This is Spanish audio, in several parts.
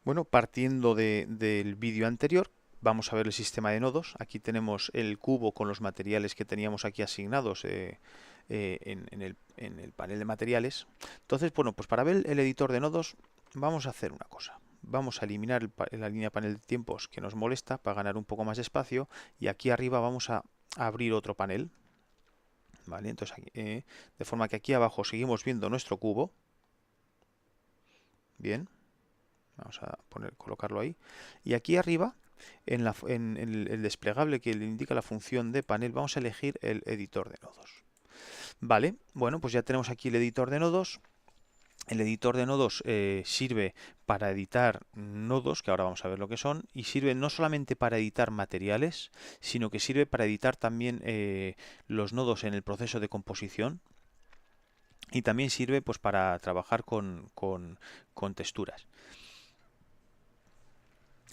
Bueno, partiendo del vídeo anterior, vamos a ver el sistema de nodos. Aquí tenemos el cubo con los materiales que teníamos aquí asignados en el panel de materiales. Entonces, bueno, pues para ver el editor de nodos, vamos a hacer una cosa. Vamos a eliminar la línea panel de tiempos que nos molesta para ganar un poco más de espacio. Y aquí arriba vamos a abrir otro panel. ¿Vale? Entonces, de forma que aquí abajo seguimos viendo nuestro cubo. Bien. Vamos a colocarlo ahí. Y aquí arriba, en el desplegable que le indica la función de panel, vamos a elegir el editor de nodos. Vale, bueno, pues ya tenemos aquí el editor de nodos. El editor de nodos sirve para editar nodos, que ahora vamos a ver lo que son, y sirve no solamente para editar materiales, sino que sirve para editar también los nodos en el proceso de composición. Y también sirve pues para trabajar con texturas.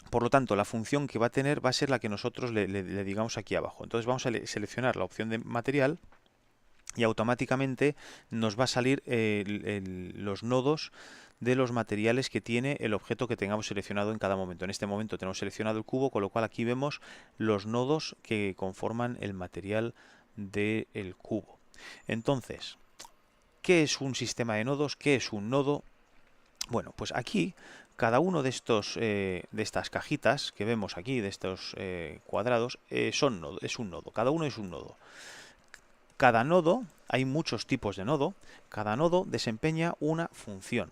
Por lo tanto, la función que va a tener va a ser la que nosotros le digamos aquí abajo. Entonces vamos a seleccionar la opción de material y automáticamente nos va a salir los nodos de los materiales que tiene el objeto que tengamos seleccionado en cada momento. En este momento tenemos seleccionado el cubo, con lo cual aquí vemos los nodos que conforman el material del cubo. Entonces, ¿qué es un sistema de nodos? ¿Qué es un nodo? Bueno, pues aquí cada uno de estas cajitas que vemos aquí, de estos cuadrados, es un nodo. Cada uno es un nodo. Cada nodo, hay muchos tipos de nodo, cada nodo desempeña una función.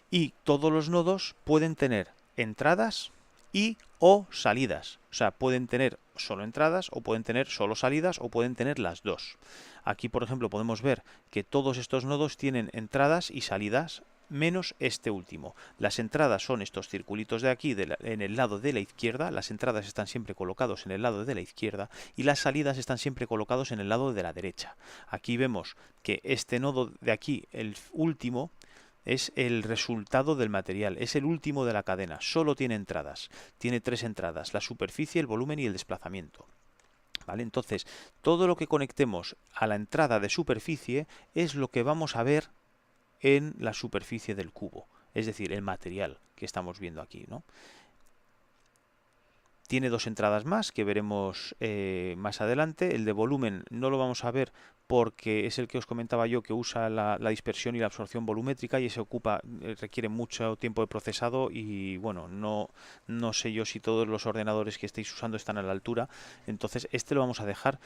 Y todos los nodos pueden tener entradas y o salidas. O sea, pueden tener solo entradas o pueden tener solo salidas o pueden tener las dos. Aquí, por ejemplo, podemos ver que todos estos nodos tienen entradas y salidas menos este último. Las entradas son estos circulitos de aquí en el lado de la izquierda, las entradas están siempre colocados en el lado de la izquierda y las salidas están siempre colocados en el lado de la derecha. Aquí vemos que este nodo de aquí, el último, es el resultado del material, es el último de la cadena, solo tiene entradas, tiene tres entradas, la superficie, el volumen y el desplazamiento. ¿Vale? Entonces, todo lo que conectemos a la entrada de superficie es lo que vamos a ver en la superficie del cubo, es decir, el material que estamos viendo aquí, ¿no? Tiene dos entradas más que veremos más adelante. El de volumen no lo vamos a ver porque es el que os comentaba yo, que usa la dispersión y la absorción volumétrica y ese requiere mucho tiempo de procesado y bueno, no sé yo si todos los ordenadores que estéis usando están a la altura. Entonces este lo vamos a dejar,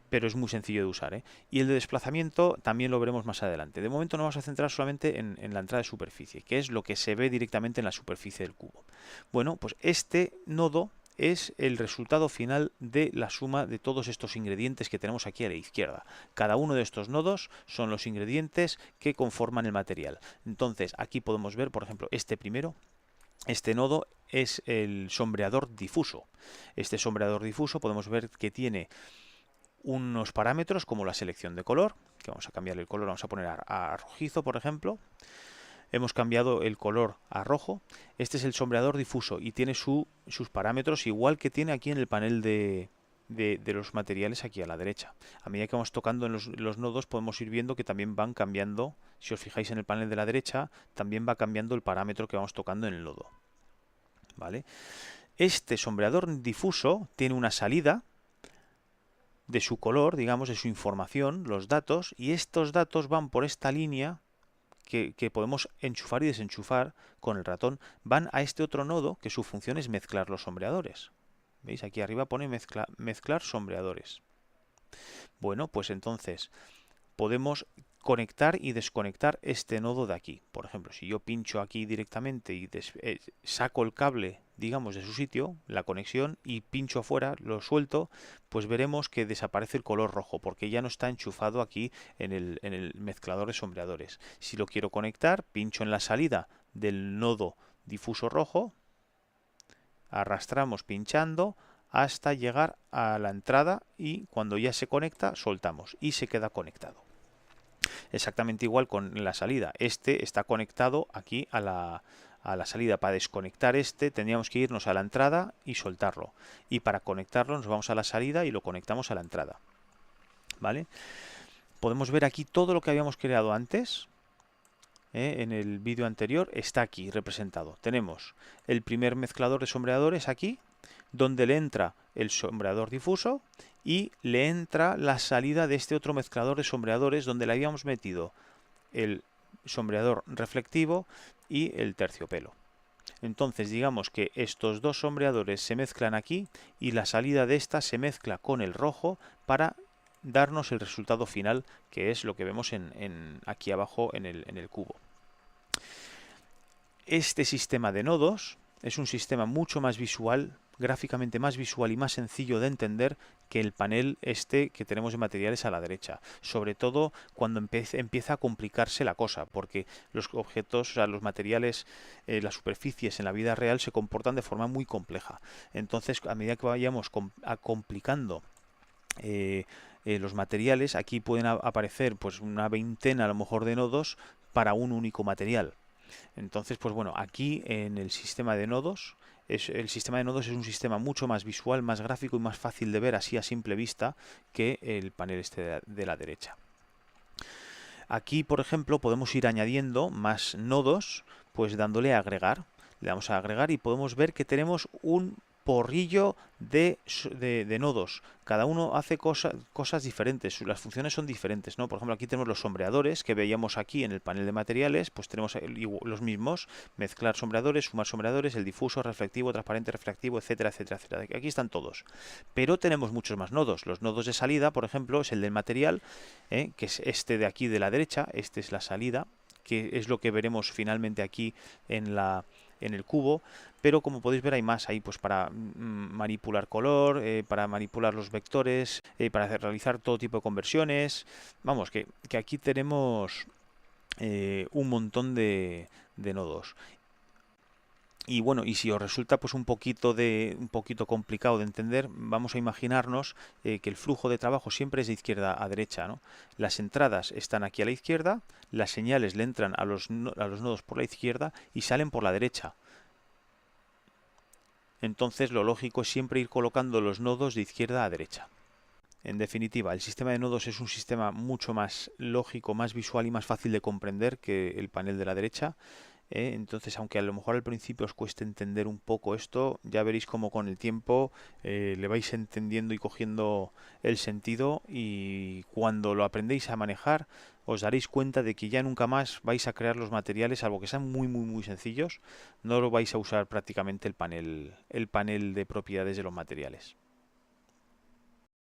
pero es muy sencillo de usar, ¿eh? Y el de desplazamiento también lo veremos más adelante. De momento nos vamos a centrar solamente en la entrada de superficie, que es lo que se ve directamente en la superficie del cubo. Bueno, pues este nodo es el resultado final de la suma de todos estos ingredientes que tenemos aquí a la izquierda. Cada uno de estos nodos son los ingredientes que conforman el material. Entonces, aquí podemos ver, por ejemplo, este primero. Este nodo es el sombreador difuso. Este sombreador difuso podemos ver que tiene unos parámetros como la selección de color, que vamos a cambiar el color, vamos a poner a rojizo, por ejemplo. Hemos cambiado el color a rojo. Este es el sombreador difuso y tiene sus parámetros igual que tiene aquí en el panel de los materiales aquí a la derecha. A medida que vamos tocando en los nodos podemos ir viendo que también van cambiando. Si os fijáis en el panel de la derecha, también va cambiando el parámetro que vamos tocando en el nodo. ¿Vale? Este sombreador difuso tiene una salida de su color, digamos, de su información, los datos, y estos datos van por esta línea que podemos enchufar y desenchufar con el ratón, van a este otro nodo que su función es mezclar los sombreadores. ¿Veis? Aquí arriba pone mezclar sombreadores. Bueno, pues entonces podemos conectar y desconectar este nodo de aquí. Por ejemplo, si yo pincho aquí directamente y saco el cable, digamos, de su sitio, la conexión, y pincho afuera, lo suelto, pues veremos que desaparece el color rojo, porque ya no está enchufado aquí en el mezclador de sombreadores. Si lo quiero conectar, pincho en la salida del nodo difuso rojo, arrastramos pinchando hasta llegar a la entrada y cuando ya se conecta, soltamos y se queda conectado. Exactamente igual con la salida. Este está conectado aquí a la salida. Para desconectar este tendríamos que irnos a la entrada y soltarlo. Y para conectarlo nos vamos a la salida y lo conectamos a la entrada. ¿Vale? Podemos ver aquí todo lo que habíamos creado antes. en el vídeo anterior, está aquí representado. Tenemos el primer mezclador de sombreadores aquí, donde le entra el sombreador difuso y le entra la salida de este otro mezclador de sombreadores donde le habíamos metido el sombreador reflectivo y el terciopelo. Entonces digamos que estos dos sombreadores se mezclan aquí y la salida de esta se mezcla con el rojo para darnos el resultado final, que es lo que vemos aquí abajo en el cubo. Este sistema de nodos es un sistema mucho más visual, gráficamente más visual y más sencillo de entender que el panel este que tenemos de materiales a la derecha. Sobre todo cuando empieza a complicarse la cosa, porque los objetos, o sea, los materiales, las superficies en la vida real se comportan de forma muy compleja. Entonces, a medida que vayamos complicando los materiales, aquí pueden aparecer pues una veintena a lo mejor de nodos para un único material. Entonces, pues bueno, aquí en el sistema de nodos, el sistema de nodos es un sistema mucho más visual, más gráfico y más fácil de ver así a simple vista que el panel este de la derecha. Aquí, por ejemplo, podemos ir añadiendo más nodos, pues dándole a agregar. Le damos a agregar y podemos ver que tenemos un porrillo de nodos. Cada uno hace cosas diferentes, las funciones son diferentes, ¿no? Por ejemplo, aquí tenemos los sombreadores que veíamos aquí en el panel de materiales, pues tenemos los mismos, mezclar sombreadores, sumar sombreadores, el difuso, reflectivo, transparente, refractivo, etcétera, etcétera, etcétera. Aquí están todos. Pero tenemos muchos más nodos. Los nodos de salida, por ejemplo, es el del material, que es este de aquí de la derecha, este es la salida, que es lo que veremos finalmente aquí en el cubo, pero como podéis ver hay más ahí pues para manipular color, para manipular los vectores, para realizar todo tipo de conversiones. Vamos, que aquí tenemos un montón de nodos. Y bueno, y si os resulta pues un poquito complicado de entender, vamos a imaginarnos que el flujo de trabajo siempre es de izquierda a derecha, ¿no? Las entradas están aquí a la izquierda, las señales le entran a los nodos por la izquierda y salen por la derecha. Entonces lo lógico es siempre ir colocando los nodos de izquierda a derecha. En definitiva, el sistema de nodos es un sistema mucho más lógico, más visual y más fácil de comprender que el panel de la derecha. Entonces, aunque a lo mejor al principio os cueste entender un poco esto, ya veréis como con el tiempo le vais entendiendo y cogiendo el sentido, y cuando lo aprendéis a manejar os daréis cuenta de que ya nunca más vais a crear los materiales, salvo que sean muy sencillos, no lo vais a usar prácticamente el panel de propiedades de los materiales.